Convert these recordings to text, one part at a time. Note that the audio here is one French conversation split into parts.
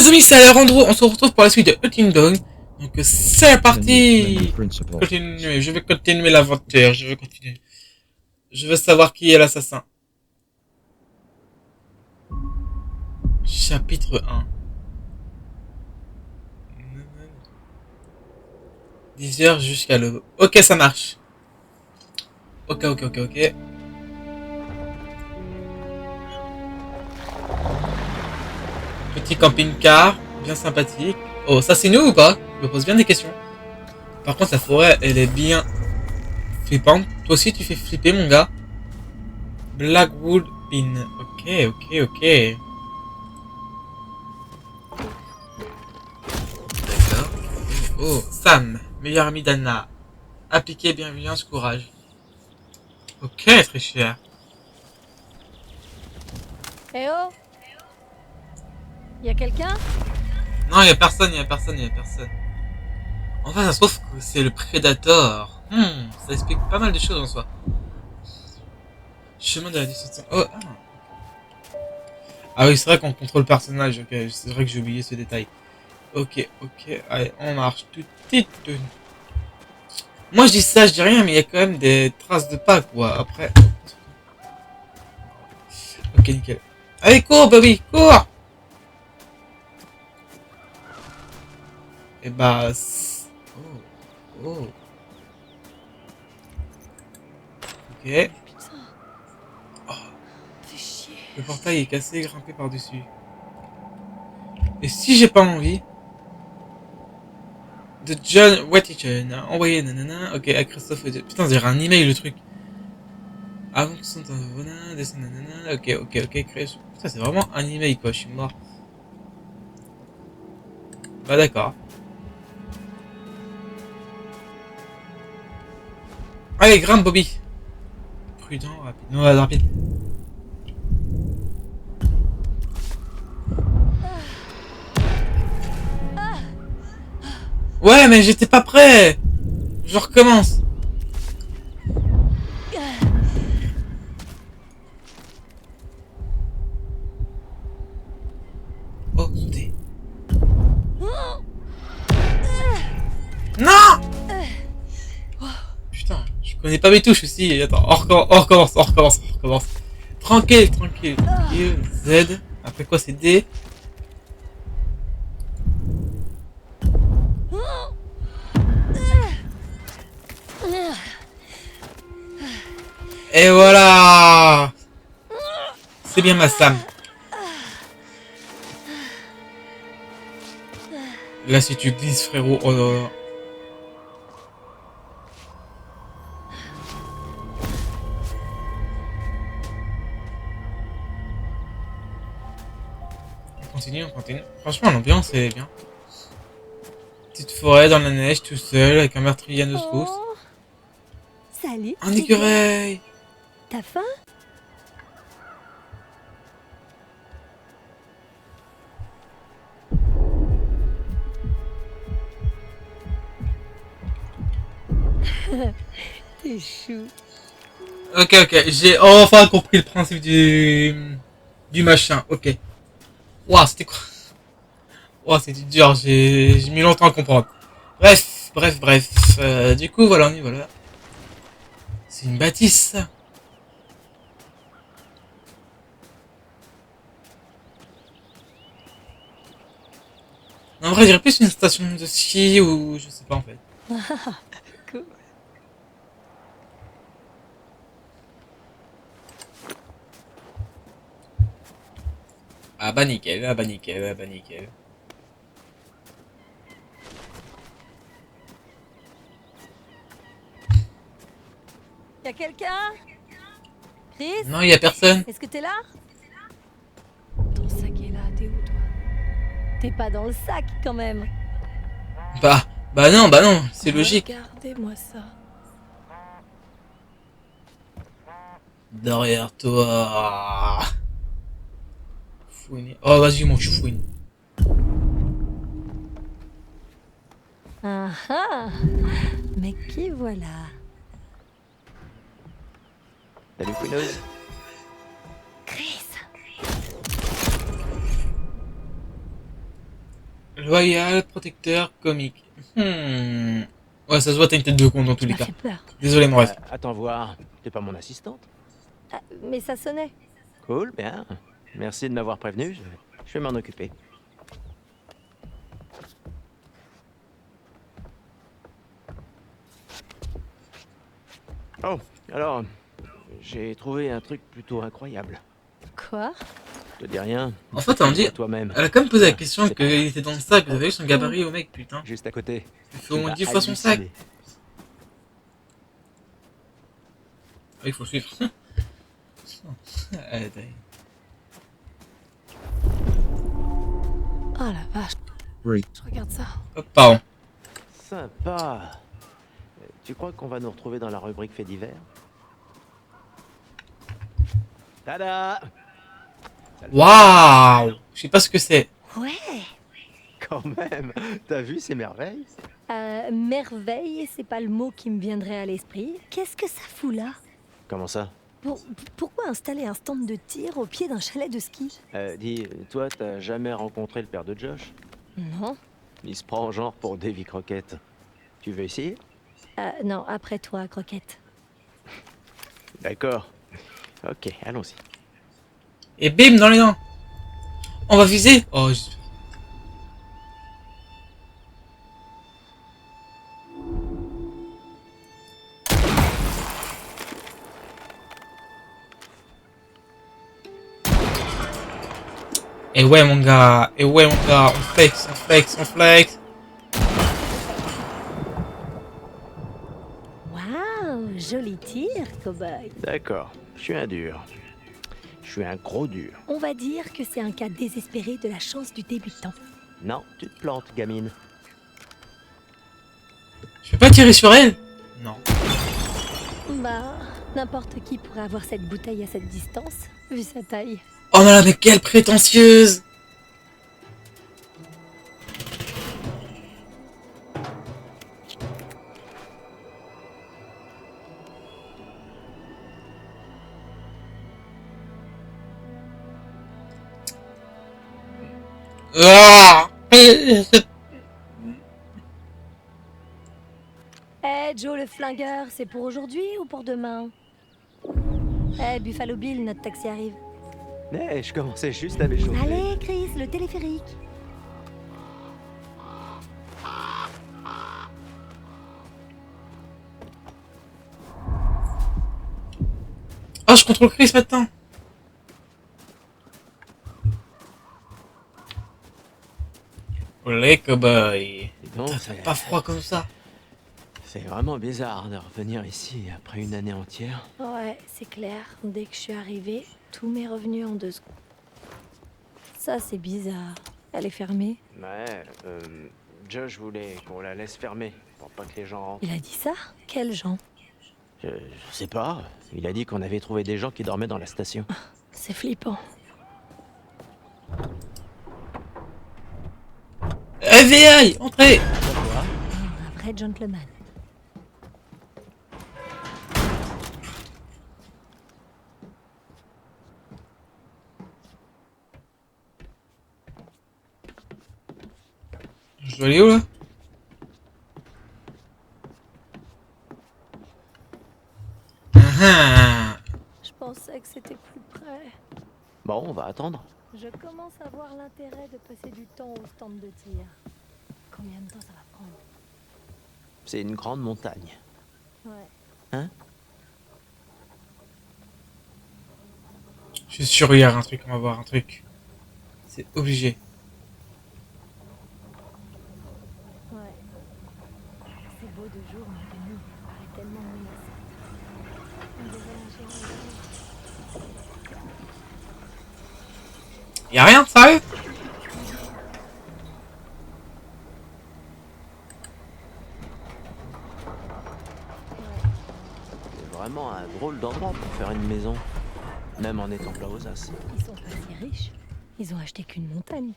les amis, c'est Alejandro, on se retrouve pour la suite de Hunting Dawn. Donc c'est parti. Je vais continuer l'aventure, je vais continuer. Je veux savoir qui est l'assassin. Chapitre 1. 10h jusqu'à l'aube. Ok, ça marche. Ok. Petit camping-car, bien sympathique. Oh, ça c'est nous ou pas? Je me pose bien des questions. Par contre, la forêt, elle est bien flippante. Toi aussi, tu fais flipper, mon gars. Blackwood Pin. Ok. D'accord. Oh, Sam, meilleur ami d'Anna. Appliquer bienveillance, courage. Ok, très cher. Eh oh! Y'a quelqu'un? Non, y a personne. Enfin, ça se trouve que c'est le Predator. Ça explique pas mal de choses en soi. Chemin de la destruction. Oh, ah. Ah oui, c'est vrai qu'on contrôle le personnage. Ok, c'est vrai que j'ai oublié ce détail. Ok. Allez, on marche tout de suite. Moi, je dis ça, je dis rien, mais il y a quand même des traces de pas, quoi. Après. Ok, nickel. Allez, cours, Bobby, cours! Et bah. Oh. Ok. Putain, Oh, fais chier. le portail est cassé, grimpé par-dessus. Et si j'ai pas envie de John Wattichen, envoyé nanana, ok, à Christophe. Putain, c'est un email le truc. Avant que son voilà, descend nanana, ok, créer. Putain, c'est vraiment un email quoi, je suis mort. Bah d'accord. Allez, grimpe Bobby. Prudent, rapide. Non, rapide. Ouais, mais j'étais pas prêt. Je recommence. Oh, sauter. Non! Putain, je connais pas mes touches aussi. Attends, on recommence. Tranquille. Z. Après quoi, c'est D. Et voilà! C'est bien ma Sam. Là, si tu glisses, frérot. Oh là là. On continue. Franchement, l'ambiance est bien. Petite forêt dans la neige, tout seul, avec un meurtrier à nos trousses. Oh, salut. Un écureuil! T'as faim? T'es chou. Ok, j'ai enfin compris le principe du machin, ok. Ouah, c'était quoi? Ouah, c'était dur, j'ai mis longtemps à comprendre. Bref. Du coup, voilà, on y va là. C'est une bâtisse, ça. En vrai, je dirais plus une station de ski ou je sais pas en fait. Cool. Ah bah nickel. Y'a quelqu'un? Chris? Non, y a personne. Est-ce que t'es là? Ton sac est là, t'es où toi? T'es pas dans le sac quand même. Bah non, c'est logique. Regardez-moi ça. Derrière toi. Fouine. Oh, vas-y, mon choufouine. Ah ah! Mais qui voilà? Salut Fouineuse. Chris! Loyal, protecteur, comique. Ouais, ça se voit, t'as une tête de con dans tous Tu les m'as cas. fait peur. Désolé, mon ref. Attends voir, t'es pas mon assistante? Ah, mais ça sonnait. Cool, bien. Merci de m'avoir prévenu, je vais m'en occuper. Oh, alors, j'ai trouvé un truc plutôt incroyable. Quoi? Je te dis rien. En fait, on dit. À toi-même. Elle a quand même posé la Tiens, question c'est qu'il était dans le sac. Vous avez vu son gabarit au mec, putain. juste à côté. Il fait Tu au moins vas 10 fois son sac. halluciner. Ah, il faut suivre. Allez, allez. Oh la vache. Oui. Je regarde ça. Hop, pardon. Sympa. Tu crois qu'on va nous retrouver dans la rubrique faits divers? Tada! Ça le fait. Waouh! Je sais pas ce que c'est. Ouais. Quand même, t'as vu ces merveilles? Merveille, c'est pas le mot qui me viendrait à l'esprit. Qu'est-ce que ça fout là? Comment ça? Pourquoi installer un stand de tir au pied d'un chalet de ski? Dis, toi, t'as jamais rencontré le père de Josh? Non. Il se prend genre pour Davy Crockett. Tu veux essayer? Non, après toi, Croquette. D'accord. Ok, allons-y. Et bim, dans les dents. On va viser. Oh, Et ouais, mon gars. Et ouais, mon gars. On flex, on flex, on flex. Waouh, joli tir, cowboy. D'accord, je suis un dur. Je suis un gros dur. On va dire que c'est un cas désespéré de la chance du débutant. Non, tu te plantes, gamine. Je peux pas tirer sur elle? Non. Bah, n'importe qui pourrait avoir cette bouteille à cette distance, vu sa taille. Oh là là, mais quelle prétentieuse! Ah! Joe le flingueur, c'est pour aujourd'hui ou pour demain? Buffalo Bill, notre taxi arrive. Je commençais juste à m'échauffer. Allez, Chris, le téléphérique. Ah, je contrôle Chris maintenant. Olé, cowboy. Dis donc, T'as pas froid comme ça. C'est vraiment bizarre de revenir ici après une année entière. Ouais, c'est clair. Dès que je suis arrivée, tout m'est revenu en 2 secondes. Ça, c'est bizarre. Elle est fermée. Ouais, Josh voulait qu'on la laisse fermer pour pas que les gens rentrent. Il a dit ça? Quels gens? Je sais pas. Il a dit qu'on avait trouvé des gens qui dormaient dans la station. C'est flippant. FBI, entrez. Un vrai gentleman. Je dois aller où là? Ah, Je pensais que c'était plus près. Bon, on va attendre. Je commence à voir l'intérêt de passer du temps au stand de tir. Combien de temps ça va prendre? C'est une grande montagne. Ouais. Hein? je suis sûr, il y a un truc, on va voir un truc. C'est obligé. Ouais. C'est beau de jour, mais de nuit, ça paraît tellement menaçant. On dirait un géant Y a rien, sérieux? C'est vraiment un drôle d'endroit pour faire une maison. Même en étant plat aux as. Ils sont pas si riches. Ils ont acheté qu'une montagne.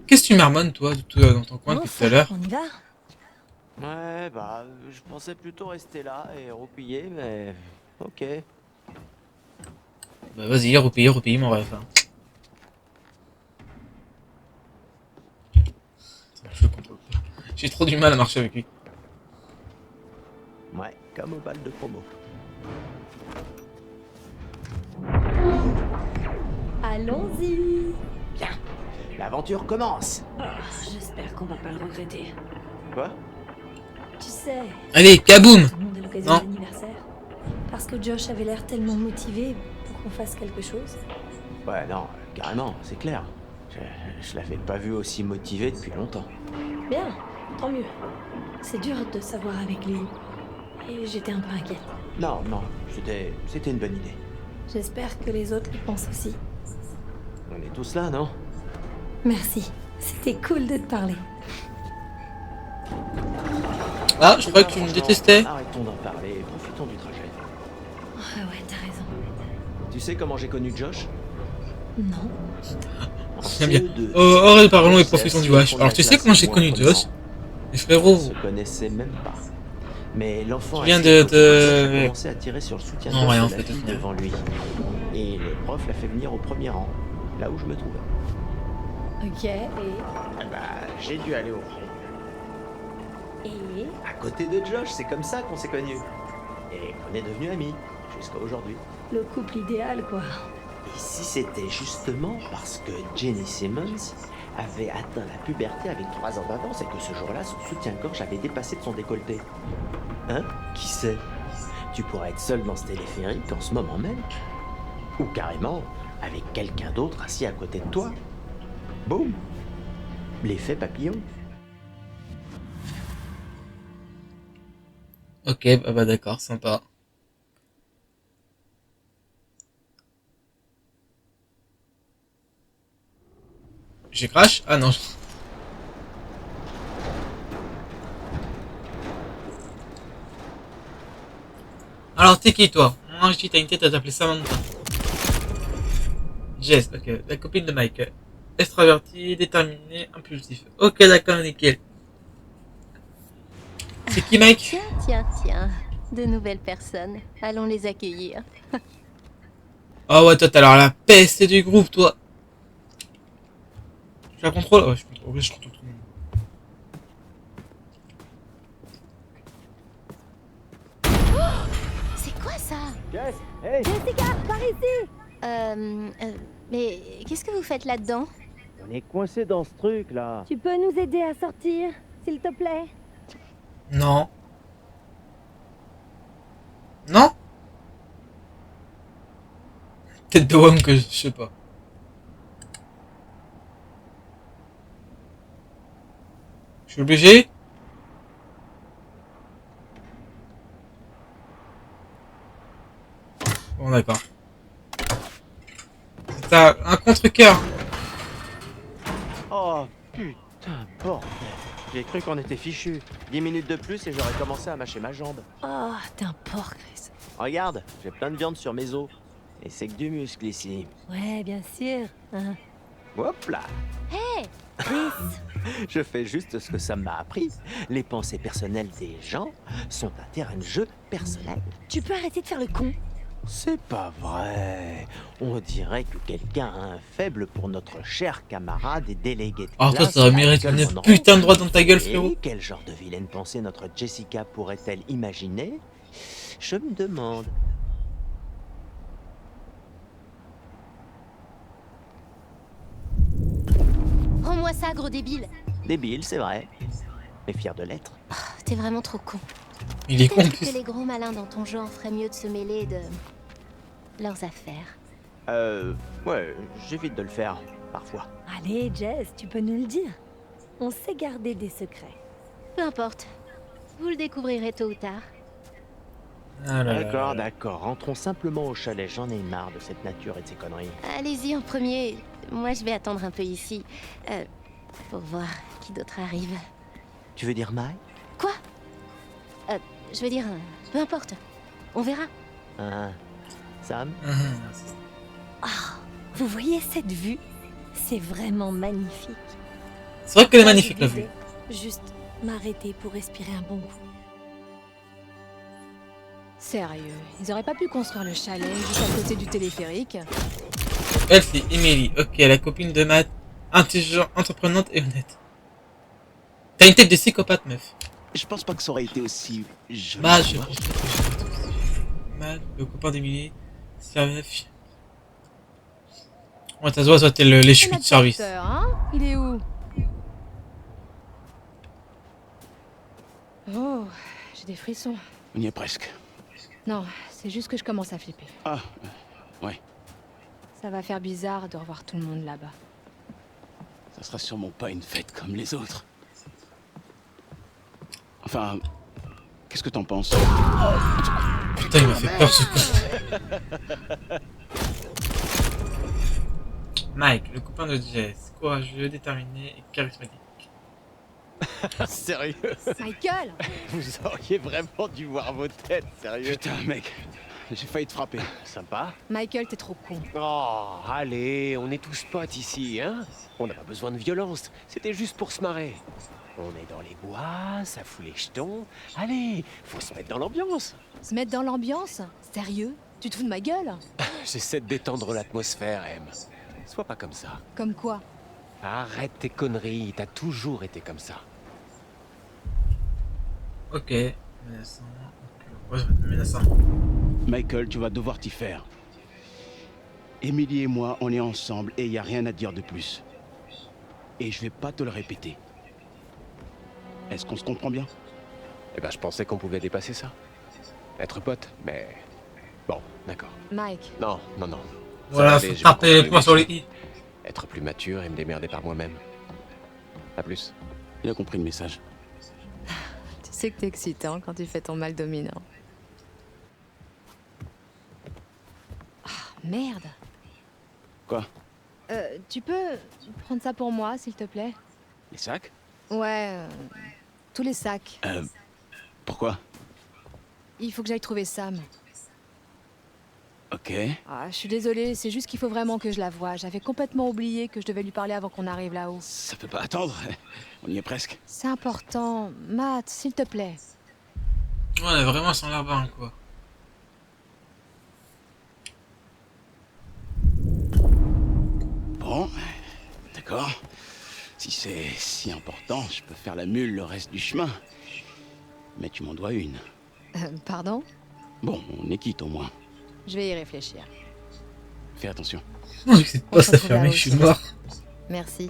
Qu'est-ce que tu marmonnes, toi, dans ton coin depuis tout à l'heure? On y va? Ouais, bah, je pensais plutôt rester là et roupiller, mais... Ok. Bah vas-y, repaye, mon rêve. Hein. J'ai trop du mal à marcher avec lui. Ouais, comme au bal de promo. Allons-y. Bien, l'aventure commence. J'espère qu'on va pas le regretter. Quoi? Tu sais, Allez, kaboum! tout le monde à l'occasion Non. de l'anniversaire. Parce que Josh avait l'air tellement motivé pour qu'on fasse quelque chose. Ouais, non, carrément, c'est clair. Je l'avais pas vu aussi motivé depuis longtemps. Bien, tant mieux. C'est dur de savoir avec lui. Et j'étais un peu inquiète. Non, c'était une bonne idée. J'espère que les autres y pensent aussi. On est tous là, non? Merci. C'était cool de te parler. Ah, je crois que tu me Franchement, détestais. Arrêtons d'en parler et profitons du trajet. Ah ouais, t'as raison. Tu sais comment j'ai connu Josh? Non. En J'aime bien. CE2. Oh, parlons et C'est profitons du assis au wash. fond de Alors, la tu sais classe, comment j'ai moi, connu comme Josh? ça. Les frérots. Ils se connaissaient même pas. Mais l'enfant Tu viens assez de- a commencé à tirer sur le soutien Non, rien, en de la fait. fille devant lui. Et le prof l'a fait venir au premier rang, là où je me trouvais. Ok, et... Ah bah, j'ai dû aller au rang. Et... À côté de Josh, c'est comme ça qu'on s'est connus. Et qu'on est devenus amis, jusqu'à aujourd'hui. Le couple idéal, quoi. Et si c'était justement parce que Jenny Simmons avait atteint la puberté avec 3 ans d'avance et que ce jour-là, son soutien-gorge avait dépassé de son décolleté. Hein? Qui sait? Tu pourrais être seul dans ce téléphérique en ce moment même. Ou carrément avec quelqu'un d'autre assis à côté de toi. Boum! L'effet papillon. Ok, bah d'accord, sympa. J'ai crash? Ah non. Alors, t'es qui toi? Moi je dis t'as une tête à t'appeler Samantha. Jess, ok. La copine de Mike. Extravertie, déterminée, impulsif. Ok, d'accord, nickel. C'est qui Mike? Tiens, tiens, tiens. De nouvelles personnes. Allons les accueillir. Oh ouais, toi t'as l'air la peste du groupe, toi. Je la contrôle? Ouais, je contrôle, oui, je contrôle tout le monde. C'est quoi ça? Jess, hey! Jessica, par ici! Mais qu'est-ce que vous faites là-dedans? On est coincé dans ce truc là. Tu peux nous aider à sortir, s'il te plaît? Non. Non? Tête de homme que je sais pas. Je suis obligé? Bon d'accord. C'est un contre-cœur. Oh putain, bordel. J'ai cru qu'on était fichus. 10 minutes de plus et j'aurais commencé à mâcher ma jambe. Oh, t'es un porc, Chris. Regarde, j'ai plein de viande sur mes os. Et c'est que du muscle ici. Ouais, bien sûr. Hein. Hop là! Chris, Je fais juste ce que ça m'a appris. Les pensées personnelles des gens sont un terrain de jeu personnel. tu peux arrêter de faire le con? C'est pas vrai. On dirait que quelqu'un a un faible pour notre cher camarade et délégué de Alors toi, classe ça mérite Michael une Monroe. putain de droite dans ta gueule, frérot. Et quel genre de vilaine pensée notre Jessica pourrait-elle imaginer? Je me demande. Rends-moi ça, gros débile. Débile, c'est vrai. Mais fier de l'être. T'es vraiment trop con. Il est con en Peut-être plus. que les gros malins dans ton genre feraient mieux de se mêler de leurs affaires. Ouais, j'évite de le faire, parfois. Allez, Jess, tu peux nous le dire. On sait garder des secrets. Peu importe. Vous le découvrirez tôt ou tard. Ah là là D'accord, là. d'accord. Rentrons simplement au chalet. J'en ai marre de cette nature et de ces conneries. Allez-y en premier. Moi, je vais attendre un peu ici. Pour voir qui d'autre arrive. Tu veux dire Mike? Quoi? Je veux dire, peu importe. On verra. Hein? Sam? Vous voyez cette vue? C'est vraiment magnifique. C'est vrai qu'elle est Moi, magnifique je la disais, vue. Juste m'arrêter pour respirer un bon coup. Sérieux, ils auraient pas pu construire le chalet juste à côté du téléphérique? Elle c'est Emily. Ok, la copine de Matt. Intelligente, entreprenante et honnête. T'as une tête de psychopathe, meuf. Je pense pas que ça aurait été aussi joli. Mal, je Mal, le copain d'Emily. Service. Ouais, t'as soit t'es les C'est chevilles de notre service. facteur, hein? Il est où? Oh, j'ai des frissons. On y est presque. Non, c'est juste que je commence à flipper. Ah, ouais. Ça va faire bizarre de revoir tout le monde là-bas. Ça sera sûrement pas une fête comme les autres. Enfin, qu'est-ce que t'en penses? Putain, il m'a fait peur ce coup. Mike, le copain de Jess, courageux, déterminé et charismatique. Sérieux? Michael! Vous auriez vraiment dû voir vos têtes, sérieux. Putain, mec, j'ai failli te frapper. Sympa. Michael, t'es trop con. Oh, allez, on est tous potes ici, hein? On n'a pas besoin de violence, c'était juste pour se marrer. On est dans les bois, ça fout les jetons. Allez, faut se mettre dans l'ambiance. Se mettre dans l'ambiance? Sérieux? Tu te fous de ma gueule? J'essaie de détendre l'atmosphère, M. Sois pas comme ça. Comme quoi? Arrête tes conneries, t'as toujours été comme ça. Ok. Menaçant. Ouais, ça va être menaçant. Michael, tu vas devoir t'y faire. Emily et moi, on est ensemble et y a rien à dire de plus. Et je vais pas te le répéter. Est-ce qu'on se comprend bien? Eh ben, je pensais qu'on pouvait dépasser ça. Être potes, mais... Bon, d'accord. Mike, Non, non, non. Voilà, Ça va faut aller, taper j'ai les points sur les i. être plus mature et me démerder par moi-même. À plus. Il a compris le message. tu sais que t'es excitant quand tu fais ton mal dominant. Ah, merde! Quoi? Tu peux prendre ça pour moi, s'il te plaît? Les sacs? Ouais, tous les sacs. Pourquoi? Il faut que j'aille trouver Sam. Ok. Ah, je suis désolée, c'est juste qu'il faut vraiment que je la voie. J'avais complètement oublié que je devais lui parler avant qu'on arrive là-haut. Ça peut pas attendre. On y est presque. C'est important. Matt, s'il te plaît. Ouais, vraiment sans l'air quoi. Bon, d'accord. Si c'est si important, je peux faire la mule le reste du chemin. Mais tu m'en dois une. Pardon? Bon, on est quitte au moins. Je vais y réfléchir. Fais attention. Non, c'est On pas se ça retrouve fermé, là-haut, je suis c'est mort. Merci.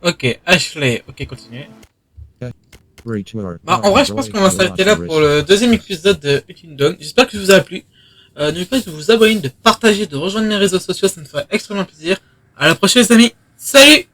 Ok, Ashley, ok, continue. Retour. Bah, en vrai, je pense qu'on va s'arrêter là pour le deuxième épisode de Hunting Dawn. J'espère que ça vous a plu. N'oubliez pas de vous abonner, de partager, de rejoindre mes réseaux sociaux, ça me ferait extrêmement plaisir. À la prochaine, les amis. Salut!